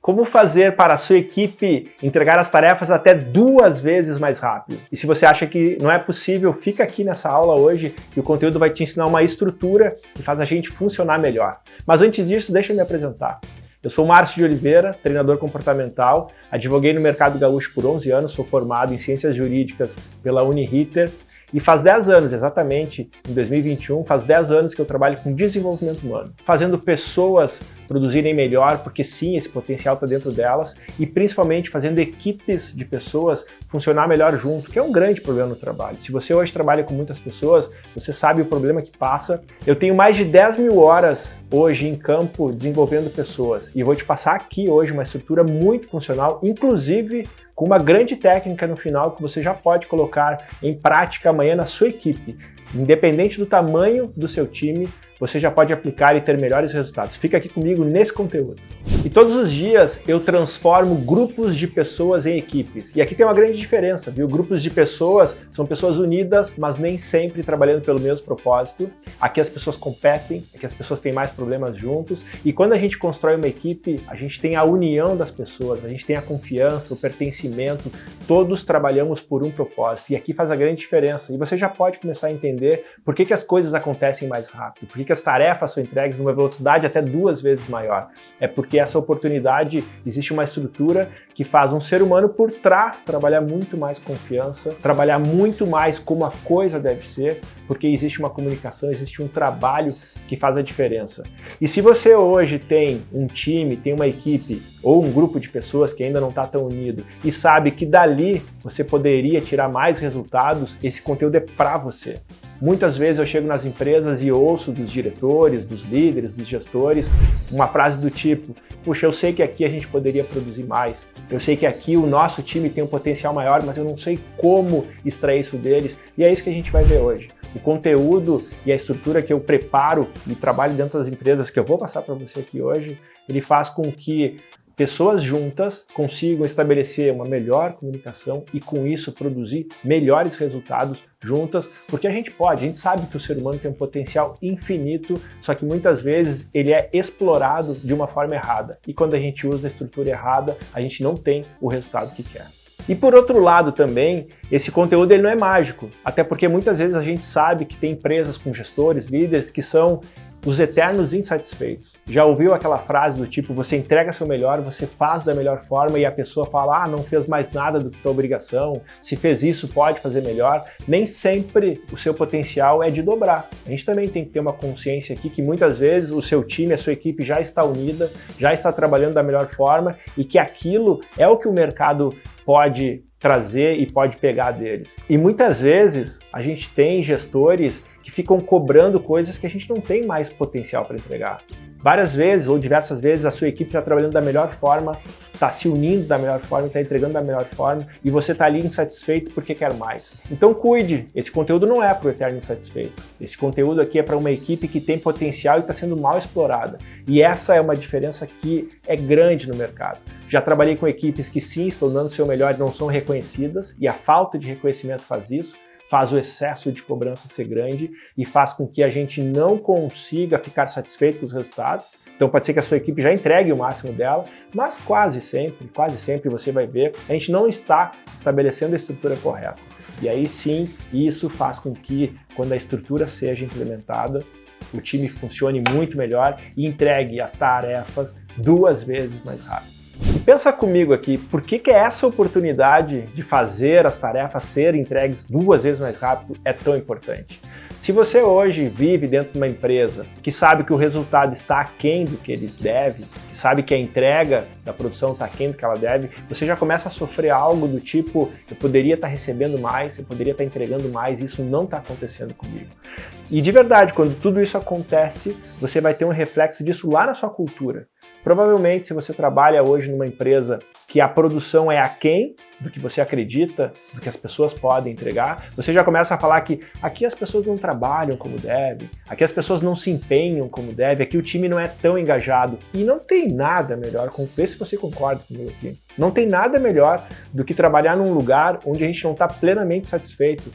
Como fazer para a sua equipe entregar as tarefas até 2 vezes mais rápido? E se você acha que não é possível, fica aqui nessa aula hoje que o conteúdo vai te ensinar uma estrutura que faz a gente funcionar melhor. Mas antes disso, deixa eu me apresentar. Eu sou Márcio de Oliveira, treinador comportamental, advoguei no mercado gaúcho por 11 anos, sou formado em Ciências Jurídicas pela Uniriter e faz 10 anos, exatamente, em 2021, faz 10 anos que eu trabalho com desenvolvimento humano, fazendo pessoas produzirem melhor, porque sim, esse potencial está dentro delas, e principalmente fazendo equipes de pessoas funcionar melhor junto, que é um grande problema no trabalho. Se você hoje trabalha com muitas pessoas, você sabe o problema que passa. Eu tenho mais de 10 mil horas hoje em campo desenvolvendo pessoas, e vou te passar aqui hoje uma estrutura muito funcional, inclusive com uma grande técnica no final que você já pode colocar em prática amanhã na sua equipe. Independente do tamanho do seu time, você já pode aplicar e ter melhores resultados. Fica aqui comigo nesse conteúdo. E todos os dias eu transformo grupos de pessoas em equipes. E aqui tem uma grande diferença, viu? Grupos de pessoas são pessoas unidas, mas nem sempre trabalhando pelo mesmo propósito. Aqui as pessoas competem, aqui as pessoas têm mais problemas juntos. E quando a gente constrói uma equipe, a gente tem a união das pessoas, a gente tem a confiança, o pertencimento. Todos trabalhamos por um propósito. E aqui faz a grande diferença. E você já pode começar a entender por que as coisas acontecem mais rápido, por que as tarefas são entregues numa velocidade até 2 vezes maior. É porque essa oportunidade, existe uma estrutura que faz um ser humano por trás trabalhar muito mais confiança, trabalhar muito mais como a coisa deve ser, porque existe uma comunicação, existe um trabalho que faz a diferença. E se você hoje tem um time, tem uma equipe ou um grupo de pessoas que ainda não está tão unido e sabe que dali você poderia tirar mais resultados, esse conteúdo é para você. Muitas vezes eu chego nas empresas e ouço dos diretores, dos líderes, dos gestores, uma frase do tipo: puxa, eu sei que aqui a gente poderia produzir mais, eu sei que aqui o nosso time tem um potencial maior, mas eu não sei como extrair isso deles. E é isso que a gente vai ver hoje. O conteúdo e a estrutura que eu preparo e trabalho dentro das empresas que eu vou passar para você aqui hoje, ele faz com que pessoas juntas consigam estabelecer uma melhor comunicação e com isso produzir melhores resultados juntas, porque a gente sabe que o ser humano tem um potencial infinito, só que muitas vezes ele é explorado de uma forma errada. E quando a gente usa a estrutura errada, a gente não tem o resultado que quer. E por outro lado também, esse conteúdo ele não é mágico, até porque muitas vezes a gente sabe que tem empresas com gestores, líderes que são os eternos insatisfeitos. Já ouviu aquela frase do tipo: você entrega seu melhor, você faz da melhor forma e a pessoa fala: não fez mais nada do que tua obrigação, se fez isso pode fazer melhor. Nem sempre o seu potencial é de dobrar. A gente também tem que ter uma consciência aqui que muitas vezes o seu time, a sua equipe já está unida, já está trabalhando da melhor forma e que aquilo é o que o mercado pode trazer e pode pegar deles. E muitas vezes a gente tem gestores que ficam cobrando coisas que a gente não tem mais potencial para entregar. Várias vezes ou diversas vezes a sua equipe está trabalhando da melhor forma, está se unindo da melhor forma, está entregando da melhor forma e você está ali insatisfeito porque quer mais. Então cuide, esse conteúdo não é para o eterno insatisfeito. Esse conteúdo aqui é para uma equipe que tem potencial e está sendo mal explorada. E essa é uma diferença que é grande no mercado. Já trabalhei com equipes que sim, estão dando o seu melhor e não são reconhecidas, e a falta de reconhecimento faz isso. Faz o excesso de cobrança ser grande e faz com que a gente não consiga ficar satisfeito com os resultados. Então pode ser que a sua equipe já entregue o máximo dela, mas quase sempre você vai ver, a gente não está estabelecendo a estrutura correta. E aí sim, isso faz com que quando a estrutura seja implementada, o time funcione muito melhor e entregue as tarefas 2 vezes mais rápido. Pensa comigo aqui, por que essa oportunidade de fazer as tarefas serem entregues 2 vezes mais rápido é tão importante? Se você hoje vive dentro de uma empresa que sabe que o resultado está aquém do que ele deve, que sabe que a entrega da produção está aquém do que ela deve, você já começa a sofrer algo do tipo: eu poderia estar recebendo mais, eu poderia estar entregando mais, e isso não está acontecendo comigo. E de verdade, quando tudo isso acontece, você vai ter um reflexo disso lá na sua cultura. Provavelmente, se você trabalha hoje numa empresa que a produção é aquém do que você acredita, do que as pessoas podem entregar, você já começa a falar que aqui as pessoas não trabalham como devem, aqui as pessoas não se empenham como devem, aqui o time não é tão engajado. E não tem nada melhor, vê se você concorda comigo aqui, não tem nada melhor do que trabalhar num lugar onde a gente não está plenamente satisfeito.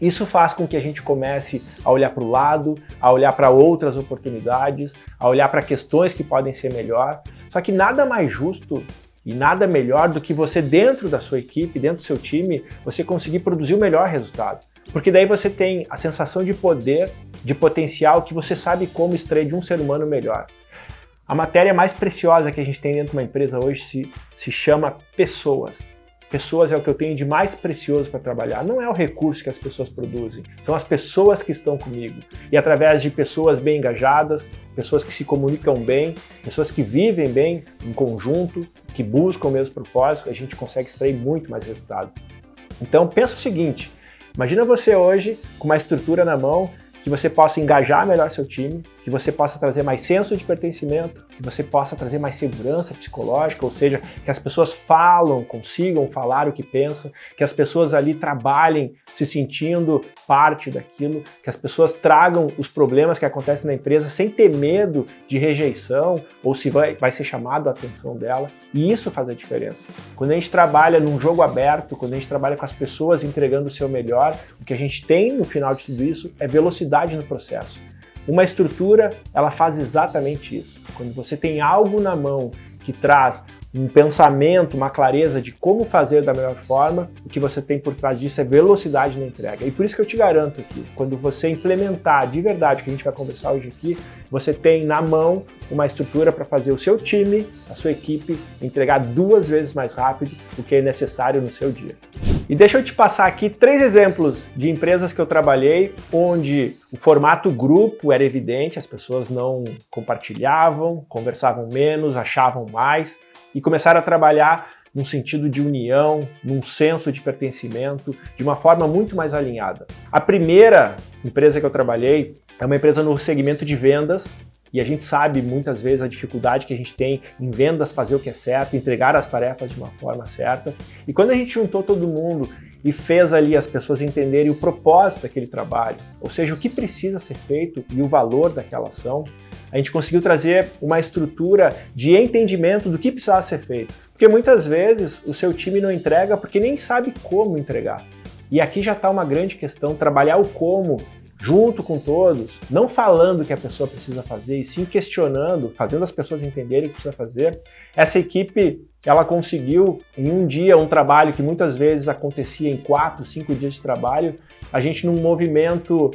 Isso faz com que a gente comece a olhar para o lado, a olhar para outras oportunidades, a olhar para questões que podem ser melhor. Só que nada mais justo e nada melhor do que você, dentro da sua equipe, dentro do seu time, você conseguir produzir o melhor resultado. Porque daí você tem a sensação de poder, de potencial, que você sabe como extrair de um ser humano melhor. A matéria mais preciosa que a gente tem dentro de uma empresa hoje se chama pessoas. Pessoas é o que eu tenho de mais precioso para trabalhar. Não é o recurso que as pessoas produzem, são as pessoas que estão comigo. E através de pessoas bem engajadas, pessoas que se comunicam bem, pessoas que vivem bem em conjunto, que buscam o mesmo propósito, a gente consegue extrair muito mais resultado. Então pensa o seguinte, imagina você hoje com uma estrutura na mão, que você possa engajar melhor seu time, que você possa trazer mais senso de pertencimento, que você possa trazer mais segurança psicológica, ou seja, que as pessoas consigam falar o que pensam, que as pessoas ali trabalhem se sentindo parte daquilo, que as pessoas tragam os problemas que acontecem na empresa sem ter medo de rejeição ou se vai ser chamado a atenção dela. E isso faz a diferença. Quando a gente trabalha num jogo aberto, quando a gente trabalha com as pessoas entregando o seu melhor, o que a gente tem no final de tudo isso é velocidade no processo. Uma estrutura, ela faz exatamente isso. Quando você tem algo na mão que traz um pensamento, uma clareza de como fazer da melhor forma, o que você tem por trás disso é velocidade na entrega. E por isso que eu te garanto aqui, quando você implementar de verdade o que a gente vai conversar hoje aqui, você tem na mão uma estrutura para fazer o seu time, a sua equipe, entregar 2 vezes mais rápido do que é necessário no seu dia. E deixa eu te passar aqui 3 exemplos de empresas que eu trabalhei, onde o formato grupo era evidente, as pessoas não compartilhavam, conversavam menos, achavam mais, e começaram a trabalhar num sentido de união, num senso de pertencimento, de uma forma muito mais alinhada. A primeira empresa que eu trabalhei é uma empresa no segmento de vendas, e a gente sabe muitas vezes a dificuldade que a gente tem em vendas, fazer o que é certo, entregar as tarefas de uma forma certa. E quando a gente juntou todo mundo e fez ali as pessoas entenderem o propósito daquele trabalho, ou seja, o que precisa ser feito e o valor daquela ação, a gente conseguiu trazer uma estrutura de entendimento do que precisava ser feito. Porque muitas vezes o seu time não entrega porque nem sabe como entregar. E aqui já está uma grande questão, trabalhar o como junto com todos, não falando o que a pessoa precisa fazer, e sim questionando, fazendo as pessoas entenderem o que precisa fazer. Essa equipe, ela conseguiu, em um dia, um trabalho que muitas vezes acontecia em 4, 5 dias de trabalho, a gente num movimento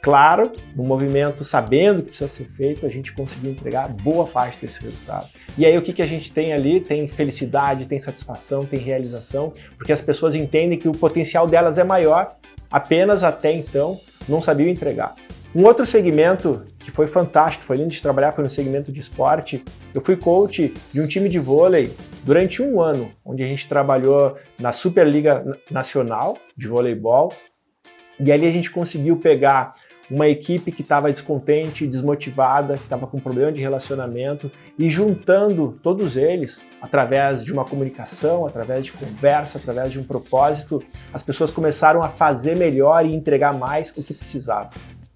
claro, num movimento sabendo o que precisa ser feito, a gente conseguiu entregar boa parte desse resultado. E aí o que a gente tem ali? Tem felicidade, tem satisfação, tem realização, porque as pessoas entendem que o potencial delas é maior, apenas até então não sabiam entregar. Um outro segmento que foi fantástico, foi lindo de trabalhar, foi no segmento de esporte. Eu fui coach de um time de vôlei durante 1 ano, onde a gente trabalhou na Superliga Nacional de voleibol, e ali a gente conseguiu pegar uma equipe que estava descontente, desmotivada, que estava com problema de relacionamento, e juntando todos eles, através de uma comunicação, através de conversa, através de um propósito, as pessoas começaram a fazer melhor e entregar mais o que precisavam.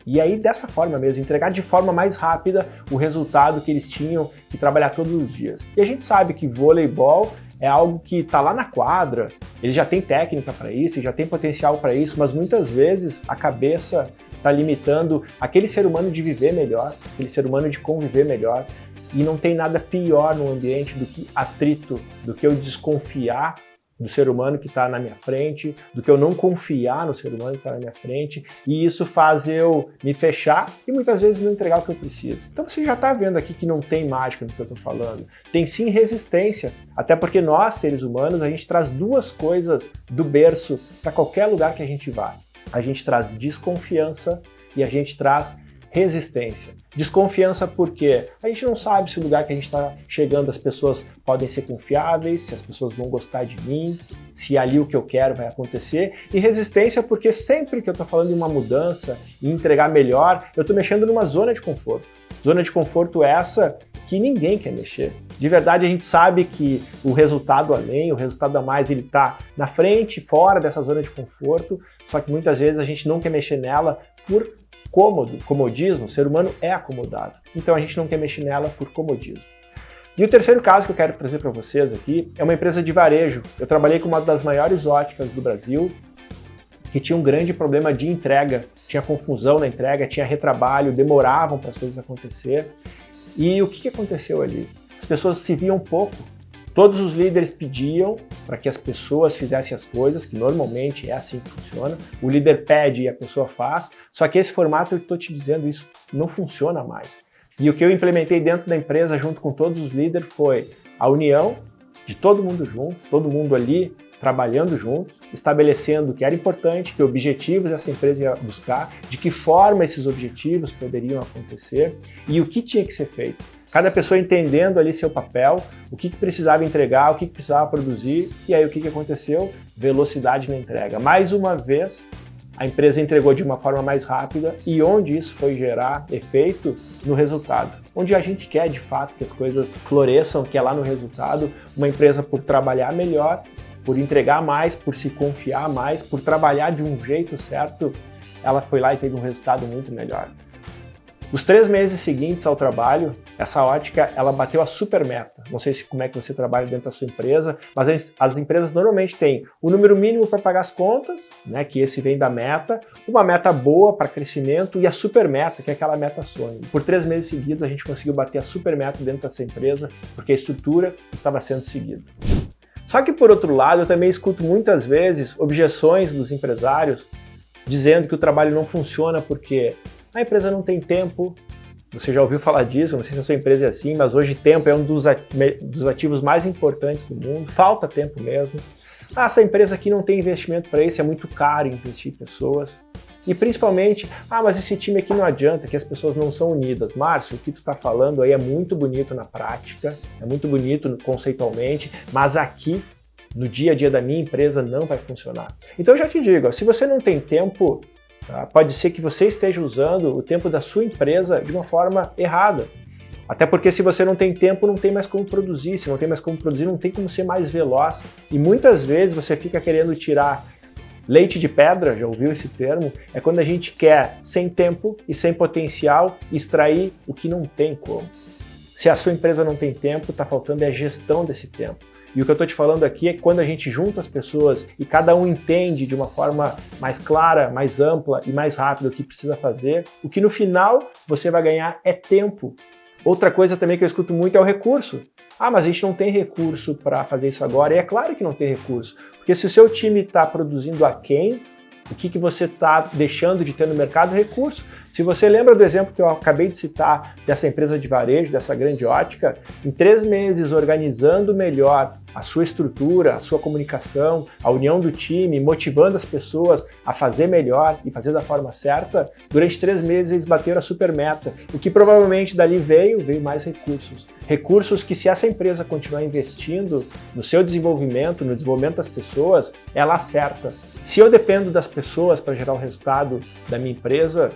E aí, dessa forma mesmo, entregar de forma mais rápida o resultado que eles tinham que trabalhar todos os dias. E a gente sabe que voleibol é algo que está lá na quadra, ele já tem técnica para isso, já tem potencial para isso, mas muitas vezes a cabeça está limitando aquele ser humano de viver melhor, aquele ser humano de conviver melhor, e não tem nada pior no ambiente do que atrito, do que eu desconfiar do ser humano que está na minha frente, do que eu não confiar no ser humano que está na minha frente, e isso faz eu me fechar e muitas vezes não entregar o que eu preciso. Então você já está vendo aqui que não tem mágica no que eu estou falando. Tem sim resistência, até porque nós, seres humanos, a gente traz 2 coisas do berço para qualquer lugar que a gente vá. A gente traz desconfiança e a gente traz resistência. Desconfiança porque a gente não sabe se o lugar que a gente está chegando as pessoas podem ser confiáveis, se as pessoas vão gostar de mim, se ali o que eu quero vai acontecer. E resistência porque sempre que eu estou falando em uma mudança e entregar melhor, eu estou mexendo numa zona de conforto. Zona de conforto essa que ninguém quer mexer. De verdade, a gente sabe que o resultado além, o resultado a mais, ele está na frente, fora dessa zona de conforto, só que muitas vezes a gente não quer mexer nela por comodismo. O ser humano é acomodado, então a gente não quer mexer nela por comodismo. E o terceiro caso que eu quero trazer para vocês aqui é uma empresa de varejo. Eu trabalhei com uma das maiores óticas do Brasil, que tinha um grande problema de entrega, tinha confusão na entrega, tinha retrabalho, demoravam para as coisas acontecer. E o que aconteceu ali? As pessoas se viam pouco. Todos os líderes pediam para que as pessoas fizessem as coisas, que normalmente é assim que funciona. O líder pede e a pessoa faz, só que esse formato, eu estou te dizendo, isso não funciona mais. E o que eu implementei dentro da empresa, junto com todos os líderes, foi a união de todo mundo junto, todo mundo ali trabalhando juntos, estabelecendo o que era importante, que objetivos essa empresa ia buscar, de que forma esses objetivos poderiam acontecer e o que tinha que ser feito. Cada pessoa entendendo ali seu papel, o que precisava entregar, o que precisava produzir, e aí o que aconteceu? Velocidade na entrega. Mais uma vez, a empresa entregou de uma forma mais rápida e onde isso foi gerar efeito no resultado. Onde a gente quer de fato que as coisas floresçam, que é lá no resultado, uma empresa por trabalhar melhor, por entregar mais, por se confiar mais, por trabalhar de um jeito certo, ela foi lá e teve um resultado muito melhor. Os 3 meses seguintes ao trabalho, essa ótica, ela bateu a super meta. Não sei como é que você trabalha dentro da sua empresa, mas as empresas normalmente têm o número mínimo para pagar as contas, né, que esse vem da meta, uma meta boa para crescimento e a super meta, que é aquela meta sonho. Por 3 meses seguidos, a gente conseguiu bater a super meta dentro dessa empresa, porque a estrutura estava sendo seguida. Só que, por outro lado, eu também escuto muitas vezes objeções dos empresários dizendo que o trabalho não funciona porque a empresa não tem tempo. Você já ouviu falar disso, não sei se a sua empresa é assim, mas hoje tempo é um dos ativos mais importantes do mundo, falta tempo mesmo. Essa empresa aqui não tem investimento para isso, é muito caro investir em pessoas. E principalmente, mas esse time aqui não adianta, que as pessoas não são unidas. Márcio, o que tu está falando aí é muito bonito na prática, é muito bonito conceitualmente, mas aqui, no dia a dia da minha empresa, não vai funcionar. Então eu já te digo, se você não tem tempo, pode ser que você esteja usando o tempo da sua empresa de uma forma errada. Até porque se você não tem tempo, não tem mais como produzir. Se não tem mais como produzir, não tem como ser mais veloz. E muitas vezes você fica querendo tirar leite de pedra, já ouviu esse termo? É quando a gente quer, sem tempo e sem potencial, extrair o que não tem como. Se a sua empresa não tem tempo, está faltando a gestão desse tempo. E o que eu estou te falando aqui é que quando a gente junta as pessoas e cada um entende de uma forma mais clara, mais ampla e mais rápida o que precisa fazer, o que no final você vai ganhar é tempo. Outra coisa também que eu escuto muito é o recurso. Mas a gente não tem recurso para fazer isso agora. E é claro que não tem recurso, porque se o seu time está produzindo aquém, o que você está deixando de ter no mercado? Recurso. Se você lembra do exemplo que eu acabei de citar dessa empresa de varejo, dessa grande ótica, em 3 meses organizando melhor a sua estrutura, a sua comunicação, a união do time, motivando as pessoas a fazer melhor e fazer da forma certa, durante 3 meses eles bateram a super meta, o que provavelmente dali veio mais recursos. Recursos que, se essa empresa continuar investindo no seu desenvolvimento, no desenvolvimento das pessoas, ela acerta. Se eu dependo das pessoas para gerar o resultado da minha empresa,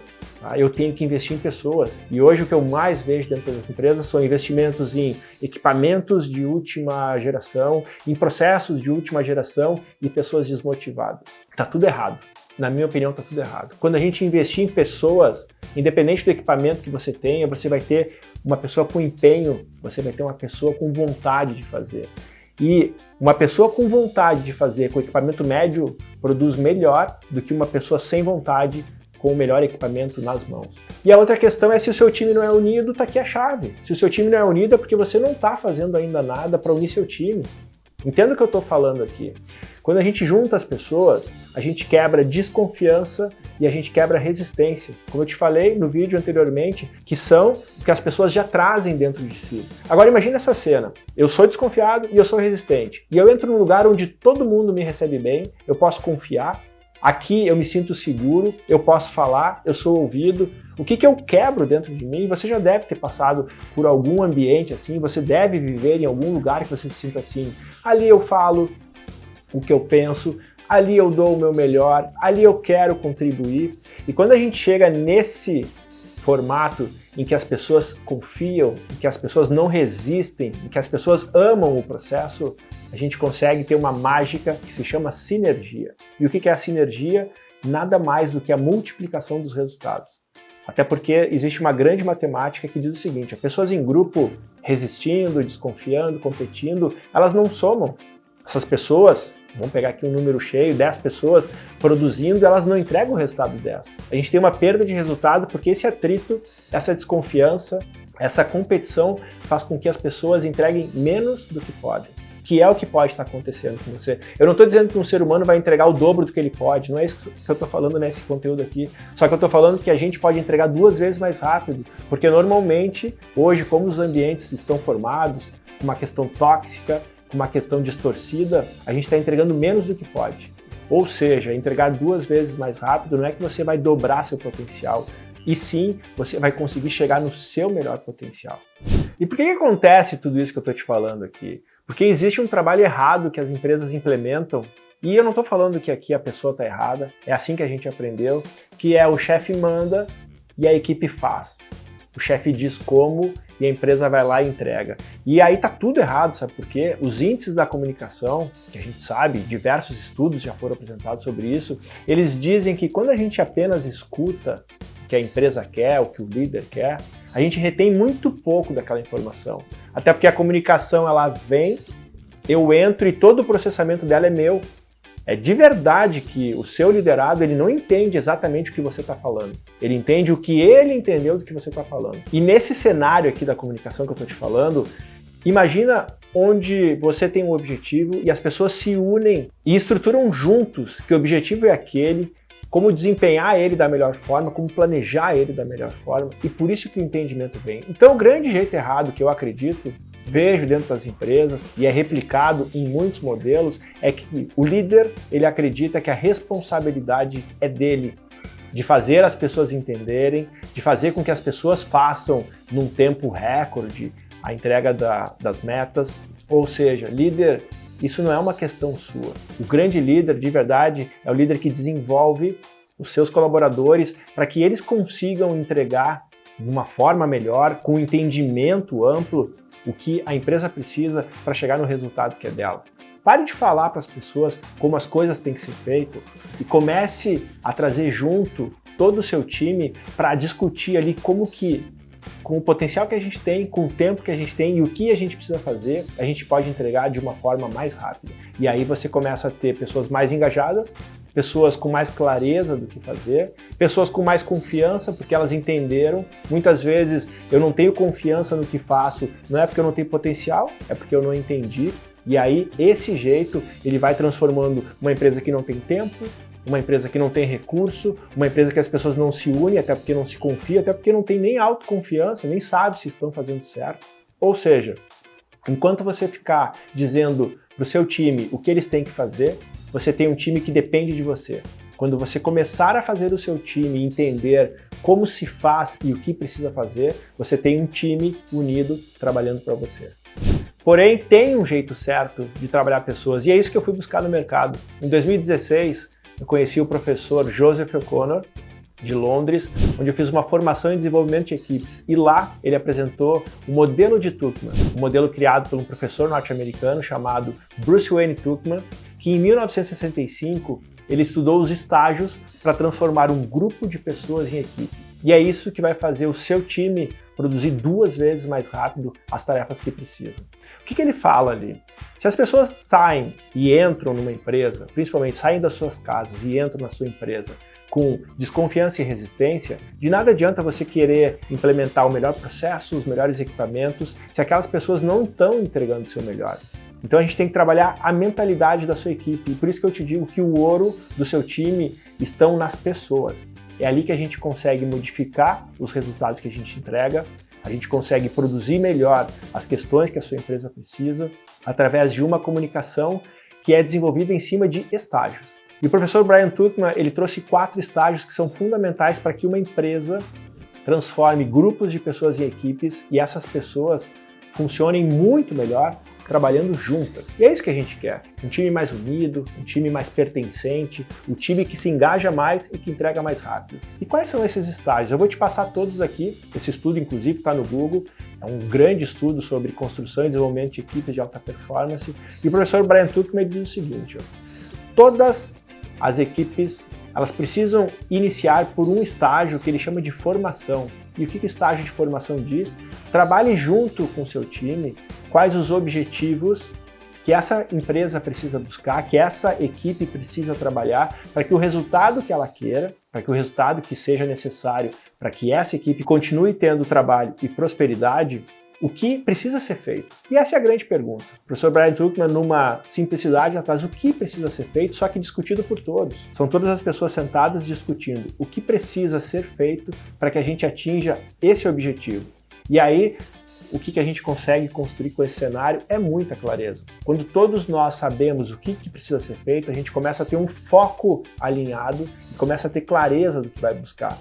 eu tenho que investir em pessoas. E hoje o que eu mais vejo dentro das empresas são investimentos em equipamentos de última geração, em processos de última geração e pessoas desmotivadas. Tá tudo errado. Na minha opinião, tá tudo errado. Quando a gente investir em pessoas, independente do equipamento que você tenha, você vai ter uma pessoa com empenho, você vai ter uma pessoa com vontade de fazer. E uma pessoa com vontade de fazer com equipamento médio produz melhor do que uma pessoa sem vontade com o melhor equipamento nas mãos. E a outra questão é, se o seu time não é unido, tá aqui a chave. Se o seu time não é unido é porque você não está fazendo ainda nada para unir seu time. Entenda o que eu estou falando aqui. Quando a gente junta as pessoas, a gente quebra desconfiança e a gente quebra resistência. Como eu te falei no vídeo anteriormente, que são o que as pessoas já trazem dentro de si. Agora imagine essa cena. Eu sou desconfiado e eu sou resistente. E eu entro num lugar onde todo mundo me recebe bem, eu posso confiar. Aqui eu me sinto seguro, eu posso falar, eu sou ouvido. O que eu quebro dentro de mim? Você já deve ter passado por algum ambiente assim, você deve viver em algum lugar que você se sinta assim. Ali eu falo o que eu penso, ali eu dou o meu melhor, ali eu quero contribuir. E quando a gente chega nesse formato em que as pessoas confiam, em que as pessoas não resistem, em que as pessoas amam o processo, a gente consegue ter uma mágica que se chama sinergia. E o que é a sinergia? Nada mais do que a multiplicação dos resultados. Até porque existe uma grande matemática que diz o seguinte: as pessoas em grupo resistindo, desconfiando, competindo, elas não somam. Essas pessoas, vamos pegar aqui um número cheio, 10 pessoas produzindo, elas não entregam o resultado 10. A gente tem uma perda de resultado porque esse atrito, essa desconfiança, Essa competição faz com que as pessoas entreguem menos do que podem, que é o que pode estar acontecendo com você. Eu não estou dizendo que um ser humano vai entregar o dobro do que ele pode, não é isso que eu estou falando nesse conteúdo aqui, só que eu estou falando que a gente pode entregar 2 vezes mais rápido, porque normalmente, hoje, como os ambientes estão formados, com uma questão tóxica, com uma questão distorcida, a gente está entregando menos do que pode. Ou seja, entregar 2 vezes mais rápido não é que você vai dobrar seu potencial, e sim, você vai conseguir chegar no seu melhor potencial. E por que acontece tudo isso que eu estou te falando aqui? Porque existe um trabalho errado que as empresas implementam, e eu não estou falando que aqui a pessoa está errada, é assim que a gente aprendeu, que é o chefe manda e a equipe faz. O chefe diz como e a empresa vai lá e entrega. E aí tá tudo errado, sabe por quê? Os índices da comunicação, que a gente sabe, diversos estudos já foram apresentados sobre isso, eles dizem que quando a gente apenas escuta o que a empresa quer, o que o líder quer, a gente retém muito pouco daquela informação. Até porque a comunicação, ela vem, eu entro e todo o processamento dela é meu. É de verdade que o seu liderado, ele não entende exatamente o que você está falando. Ele entende o que ele entendeu do que você está falando. E nesse cenário aqui da comunicação que eu estou te falando, imagina onde você tem um objetivo e as pessoas se unem e estruturam juntos que o objetivo é aquele, como desempenhar ele da melhor forma, como planejar ele da melhor forma, e por isso que o entendimento vem. Então o grande jeito errado que eu acredito, vejo dentro das empresas e é replicado em muitos modelos, é que o líder, ele acredita que a responsabilidade é dele, de fazer as pessoas entenderem, de fazer com que as pessoas façam num tempo recorde a entrega das metas, ou seja, líder, isso não é uma questão sua. O grande líder, de verdade, é o líder que desenvolve os seus colaboradores para que eles consigam entregar de uma forma melhor, com entendimento amplo, o que a empresa precisa para chegar no resultado que é dela. Pare de falar para as pessoas como as coisas têm que ser feitas e comece a trazer junto todo o seu time para discutir ali como que, com o potencial que a gente tem, com o tempo que a gente tem e o que a gente precisa fazer, a gente pode entregar de uma forma mais rápida. E aí você começa a ter pessoas mais engajadas, pessoas com mais clareza do que fazer, pessoas com mais confiança, porque elas entenderam. Muitas vezes eu não tenho confiança no que faço, não é porque eu não tenho potencial, é porque eu não entendi. E aí, esse jeito, ele vai transformando uma empresa que não tem tempo, uma empresa que não tem recurso, uma empresa que as pessoas não se unem, até porque não se confia, até porque não tem nem autoconfiança, nem sabe se estão fazendo certo. Ou seja, enquanto você ficar dizendo para o seu time o que eles têm que fazer, você tem um time que depende de você. Quando você começar a fazer o seu time entender como se faz e o que precisa fazer, você tem um time unido trabalhando para você. Porém, tem um jeito certo de trabalhar pessoas e é isso que eu fui buscar no mercado. Em 2016, eu conheci o professor Joseph O'Connor, de Londres, onde eu fiz uma formação em desenvolvimento de equipes. E lá ele apresentou o modelo de Tuckman, um modelo criado por um professor norte-americano chamado Bruce Wayne Tuckman, que em 1965 ele estudou os estágios para transformar um grupo de pessoas em equipe. E é isso que vai fazer o seu time produzir 2 vezes mais rápido as tarefas que precisam. O que ele fala ali? Se as pessoas saem e entram numa empresa, principalmente saem das suas casas e entram na sua empresa com desconfiança e resistência, de nada adianta você querer implementar o melhor processo, os melhores equipamentos, se aquelas pessoas não estão entregando o seu melhor. Então a gente tem que trabalhar a mentalidade da sua equipe, e por isso que eu te digo que o ouro do seu time estão nas pessoas. É ali que a gente consegue modificar os resultados que a gente entrega, a gente consegue produzir melhor as questões que a sua empresa precisa, através de uma comunicação que é desenvolvida em cima de estágios. E o professor Brian Tuckman, ele trouxe 4 estágios que são fundamentais para que uma empresa transforme grupos de pessoas em equipes e essas pessoas funcionem muito melhor trabalhando juntas. E é isso que a gente quer. Um time mais unido, um time mais pertencente, um time que se engaja mais e que entrega mais rápido. E quais são esses estágios? Eu vou te passar todos aqui. Esse estudo, inclusive, está no Google. É um grande estudo sobre construção e desenvolvimento de equipes de alta performance. E o professor Brian Tuckman diz o seguinte: todas as equipes, elas precisam iniciar por um estágio que ele chama de formação. E o que o estágio de formação diz? Trabalhe junto com o seu time quais os objetivos que essa empresa precisa buscar, que essa equipe precisa trabalhar para que o resultado que ela queira, para que o resultado que seja necessário para que essa equipe continue tendo trabalho e prosperidade, o que precisa ser feito? E essa é a grande pergunta. O professor Brian Tuchman, numa simplicidade, traz o que precisa ser feito, só que discutido por todos. São todas as pessoas sentadas discutindo o que precisa ser feito para que a gente atinja esse objetivo. E aí, o que a gente consegue construir com esse cenário é muita clareza. Quando todos nós sabemos o que precisa ser feito, a gente começa a ter um foco alinhado e começa a ter clareza do que vai buscar.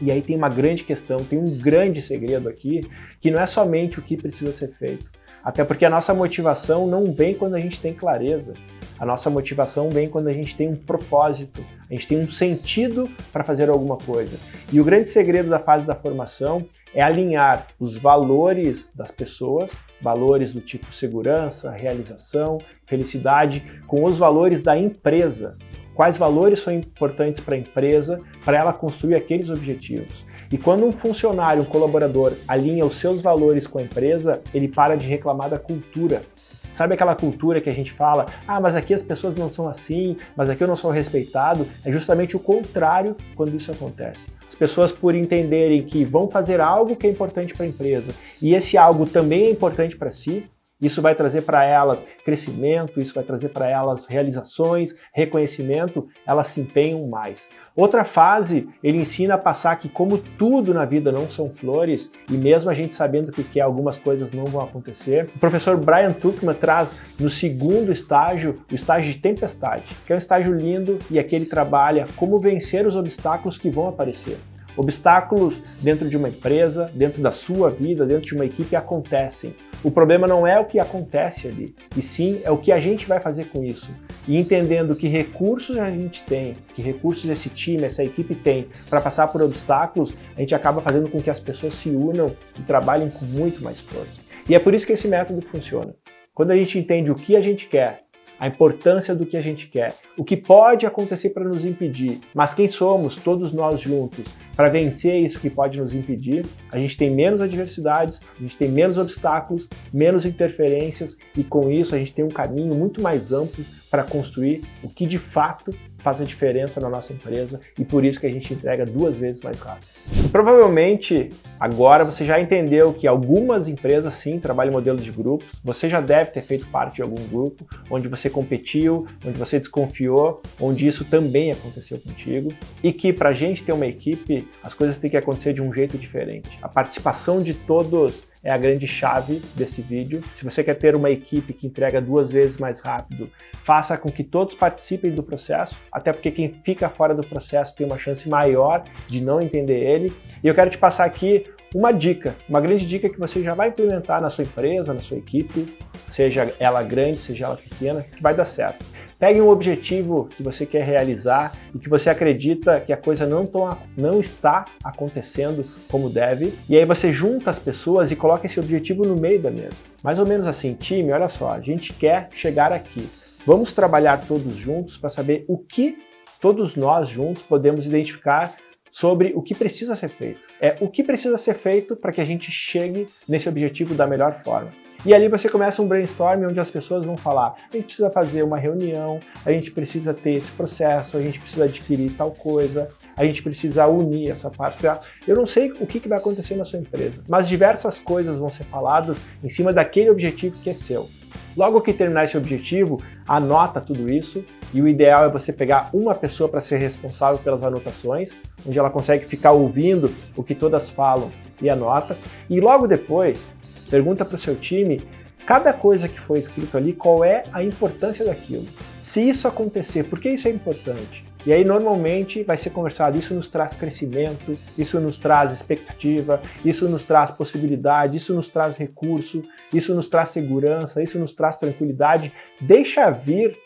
E aí tem uma grande questão, tem um grande segredo aqui, que não é somente o que precisa ser feito. Até porque a nossa motivação não vem quando a gente tem clareza. A nossa motivação vem quando a gente tem um propósito, a gente tem um sentido para fazer alguma coisa. E o grande segredo da fase da formação é alinhar os valores das pessoas, valores do tipo segurança, realização, felicidade, com os valores da empresa. Quais valores são importantes para a empresa, para ela construir aqueles objetivos. E quando um funcionário, um colaborador, alinha os seus valores com a empresa, ele para de reclamar da cultura. Sabe aquela cultura que a gente fala, mas aqui as pessoas não são assim, mas aqui eu não sou respeitado? É justamente o contrário quando isso acontece. As pessoas, por entenderem que vão fazer algo que é importante para a empresa e esse algo também é importante para si, isso vai trazer para elas crescimento, isso vai trazer para elas realizações, reconhecimento, elas se empenham mais. Outra fase, ele ensina a passar que como tudo na vida não são flores, e mesmo a gente sabendo que algumas coisas não vão acontecer, o professor Brian Tuchman traz no segundo estágio, o estágio de tempestade, que é um estágio lindo e aqui ele trabalha como vencer os obstáculos que vão aparecer. Obstáculos dentro de uma empresa, dentro da sua vida, dentro de uma equipe acontecem. O problema não é o que acontece ali, e sim é o que a gente vai fazer com isso. E entendendo que recursos a gente tem, que recursos esse time, essa equipe tem para passar por obstáculos, a gente acaba fazendo com que as pessoas se unam e trabalhem com muito mais força. E é por isso que esse método funciona. Quando a gente entende o que a gente quer, a importância do que a gente quer, o que pode acontecer para nos impedir, mas quem somos, todos nós juntos, para vencer isso que pode nos impedir, a gente tem menos adversidades, a gente tem menos obstáculos, menos interferências e com isso a gente tem um caminho muito mais amplo para construir o que de fato faz a diferença na nossa empresa e por isso que a gente entrega 2 vezes mais rápido. E provavelmente agora você já entendeu que algumas empresas sim trabalham em modelo de grupos, você já deve ter feito parte de algum grupo onde você competiu, onde você desconfiou, onde isso também aconteceu contigo e que para a gente ter uma equipe as coisas têm que acontecer de um jeito diferente. A participação de todos é a grande chave desse vídeo. Se você quer ter uma equipe que entrega 2 vezes mais rápido, faça com que todos participem do processo, até porque quem fica fora do processo tem uma chance maior de não entender ele. E eu quero te passar aqui uma dica, uma grande dica que você já vai implementar na sua empresa, na sua equipe, seja ela grande, seja ela pequena, que vai dar certo. Pegue um objetivo que você quer realizar e que você acredita que a coisa não está acontecendo como deve, e aí você junta as pessoas e coloca esse objetivo no meio da mesa. Mais ou menos assim, time, olha só, a gente quer chegar aqui. Vamos trabalhar todos juntos para saber o que todos nós juntos podemos identificar sobre o que precisa ser feito. É o que precisa ser feito para que a gente chegue nesse objetivo da melhor forma. E ali você começa um brainstorm onde as pessoas vão falar, a gente precisa fazer uma reunião, a gente precisa ter esse processo, a gente precisa adquirir tal coisa, a gente precisa unir essa parcela. Eu não sei o que vai acontecer na sua empresa, mas diversas coisas vão ser faladas em cima daquele objetivo que é seu. Logo que terminar esse objetivo, anota tudo isso e o ideal é você pegar uma pessoa para ser responsável pelas anotações, onde ela consegue ficar ouvindo o que todas falam e anota. E logo depois, pergunta para o seu time, cada coisa que foi escrito ali, qual é a importância daquilo. Se isso acontecer, por que isso é importante? E aí normalmente vai ser conversado, isso nos traz crescimento, isso nos traz expectativa, isso nos traz possibilidade, isso nos traz recurso, isso nos traz segurança, isso nos traz tranquilidade. Deixa vir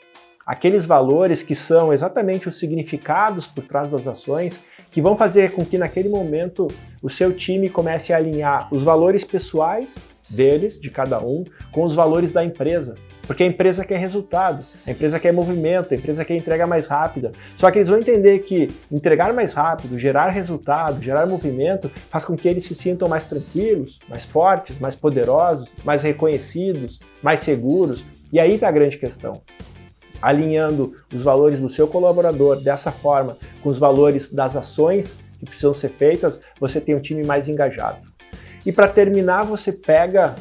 aqueles valores que são exatamente os significados por trás das ações, que vão fazer com que naquele momento o seu time comece a alinhar os valores pessoais deles, de cada um, com os valores da empresa. Porque a empresa quer resultado, a empresa quer movimento, a empresa quer entrega mais rápida. Só que eles vão entender que entregar mais rápido, gerar resultado, gerar movimento, faz com que eles se sintam mais tranquilos, mais fortes, mais poderosos, mais reconhecidos, mais seguros. E aí está a grande questão. alinhando os valores do seu colaborador dessa forma com os valores das ações que precisam ser feitas, você tem um time mais engajado. E para terminar, você pega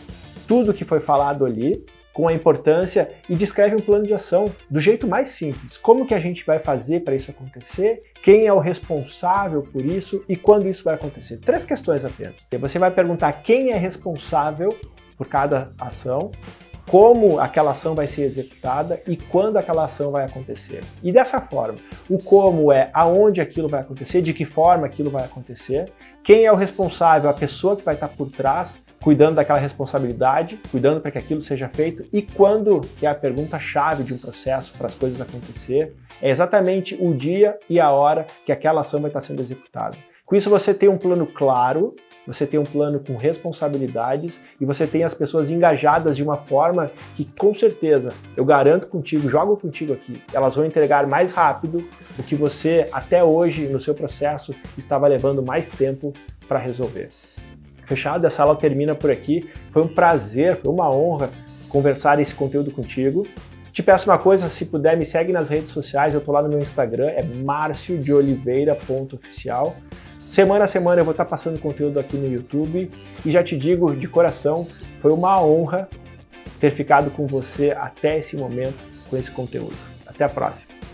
tudo que foi falado ali, com a importância, e descreve um plano de ação do jeito mais simples. Como que a gente vai fazer para isso acontecer? Quem é o responsável por isso e quando isso vai acontecer? 3 questões apenas. E você vai perguntar quem é responsável por cada ação, como aquela ação vai ser executada e quando aquela ação vai acontecer. E dessa forma, o como é aonde aquilo vai acontecer, de que forma aquilo vai acontecer, quem é o responsável, a pessoa que vai estar por trás, cuidando daquela responsabilidade, cuidando para que aquilo seja feito, e quando, que é a pergunta-chave de um processo para as coisas acontecer, é exatamente o dia e a hora que aquela ação vai estar sendo executada. Com isso você tem um plano claro, você tem um plano com responsabilidades e você tem as pessoas engajadas de uma forma que, com certeza, eu garanto contigo, jogo contigo aqui, elas vão entregar mais rápido do que você, até hoje, no seu processo, estava levando mais tempo para resolver. Fechado? Essa aula termina por aqui. Foi um prazer, foi uma honra conversar esse conteúdo contigo. Te peço uma coisa, se puder, me segue nas redes sociais, eu estou lá no meu Instagram, é marciodeoliveira.oficial. Semana a semana eu vou estar passando conteúdo aqui no YouTube e já te digo de coração, foi uma honra ter ficado com você até esse momento com esse conteúdo. Até a próxima!